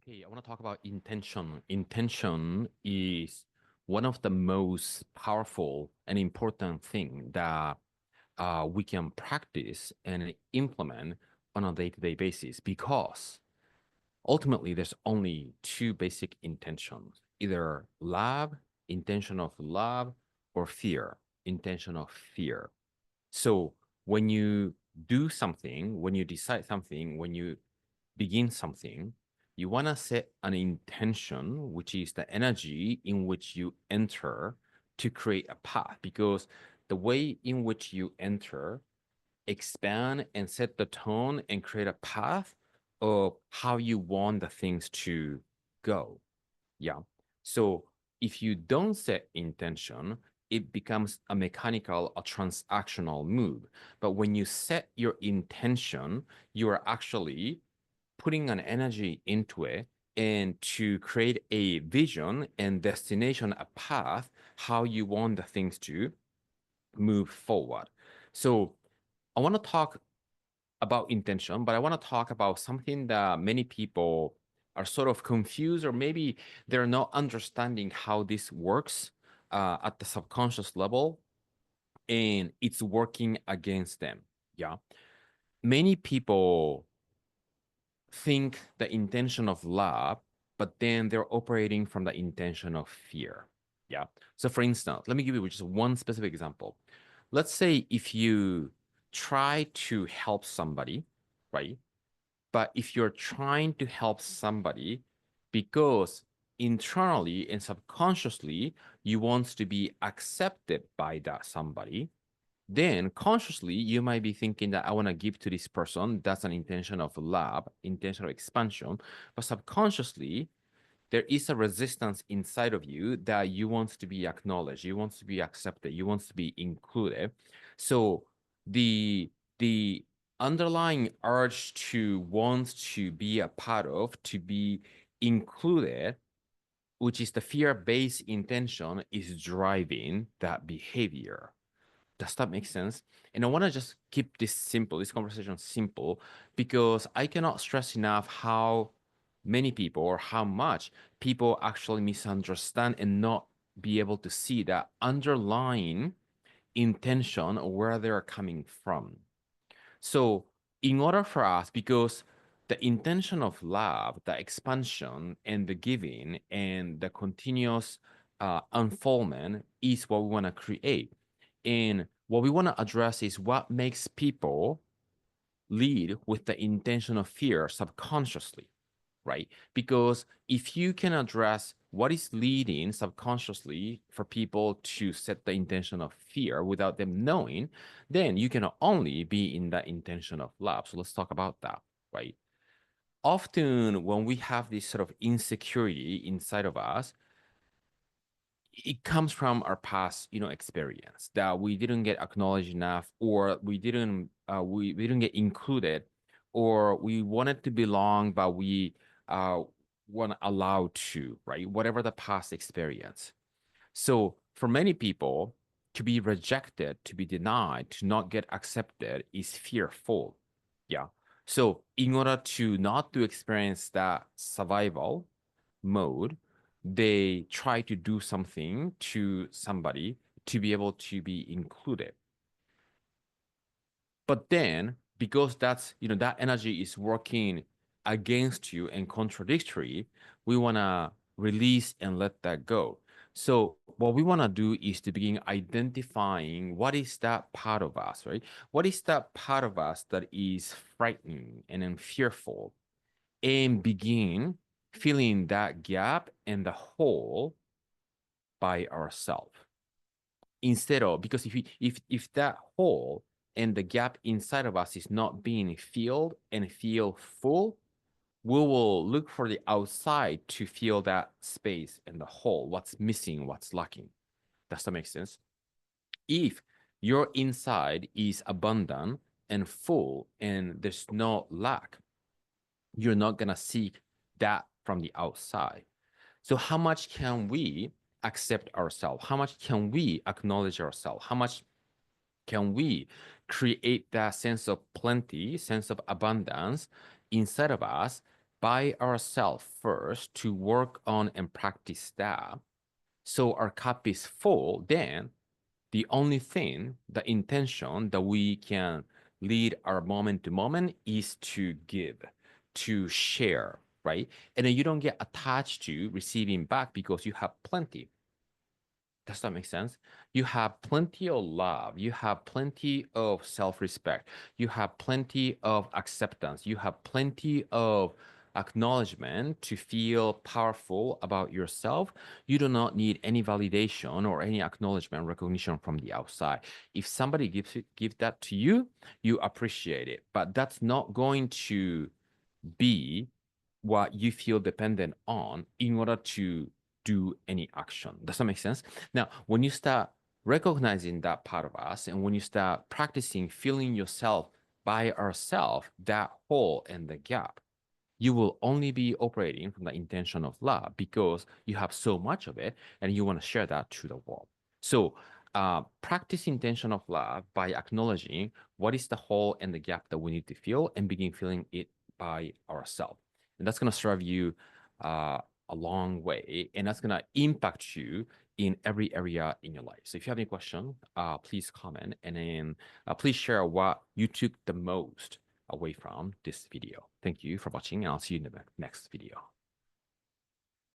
Okay, I want to talk about intention. Intention is one of the most powerful and important thing that we can practice and implement on a day-to-day basis because ultimately there's only two basic intentions, either love, intention of love, or fear, intention of fear. So when you do something, when you decide something, when you begin something, you want to set an intention, which is the energy in which you enter to create a path. Because the way in which you enter, expand and set the tone and create a path of how you want the things to go. Yeah. So if you don't set intention, it becomes a mechanical, a transactional move. But when you set your intention, you are actually putting an energy into it and to create a vision and destination, a path, how you want the things to move forward. So I want to talk about intention, but I want to talk about something that many people are sort of confused, or maybe they're not understanding how this works at the subconscious level, and it's working against them. Yeah. Many people think the intention of love, but then they're operating from the intention of fear. Yeah. So, for instance, let me give you just one specific example. Let's say if you try to help somebody, right? But if you're trying to help somebody because internally and subconsciously you want to be accepted by that somebody, then consciously you might be thinking that I want to give to this person. That's an intention of love, intention of expansion. But subconsciously, there is a resistance inside of you that you want to be acknowledged, you want to be accepted, you want to be included. So the underlying urge to want to be a part of, to be included, which is the fear-based intention, is driving that behavior. Does that make sense? And I want to just keep this simple, this conversation simple, because I cannot stress enough how many people or how much people actually misunderstand and not be able to see that underlying intention or where they're coming from. So, in order for us, because the intention of love, the expansion and the giving and the continuous unfoldment is what we want to create. And what we want to address is what makes people lead with the intention of fear subconsciously, right? Because if you can address what is leading subconsciously for people to set the intention of fear without them knowing, then you can only be in the intention of love. So let's talk about that, right? Often when we have this sort of insecurity inside of us, it comes from our past, experience that we didn't get acknowledged enough, or we didn't get included, or we wanted to belong, but we weren't allowed to, right? Whatever the past experience. So for many people, to be rejected, to be denied, to not get accepted is fearful. Yeah. So in order to not to experience that survival mode, they try to do something to somebody to be able to be included. But then, because that energy is working against you and contradictory, we want to release and let that go. So what we want to do is to begin identifying what is that part of us, right? What is that part of us that is frightening and then fearful, and begin filling that gap and the hole by ourselves, instead of, because if that hole and the gap inside of us is not being filled and feel full, we will look for the outside to fill that space and the hole, what's missing, what's lacking. Does that make sense? If your inside is abundant and full and there's no lack, you're not gonna seek that from the outside. So how much can we accept ourselves? How much can we acknowledge ourselves? How much can we create that sense of plenty, sense of abundance inside of us, by ourselves first to work on and practice that. So our cup is full, then the only thing, the intention that we can lead our moment to moment is to give, to share, right? And then you don't get attached to receiving back because you have plenty. Does that make sense? You have plenty of love. You have plenty of self-respect. You have plenty of acceptance. You have plenty of acknowledgement to feel powerful about yourself. You do not need any validation or any acknowledgement, recognition from the outside. If somebody give that to you, you appreciate it. But that's not going to be what you feel dependent on in order to do any action. Does that make sense? Now, when you start recognizing that part of us and when you start practicing feeling yourself by ourselves, that hole and the gap, you will only be operating from the intention of love because you have so much of it and you want to share that to the world. So practice intention of love by acknowledging what is the hole and the gap that we need to feel and begin feeling it by ourselves. And that's going to serve you a long way, and that's going to impact you in every area in your life. So if you have any question, please comment, and then please share what you took the most away from this video. Thank you for watching, and I'll see you in the next video.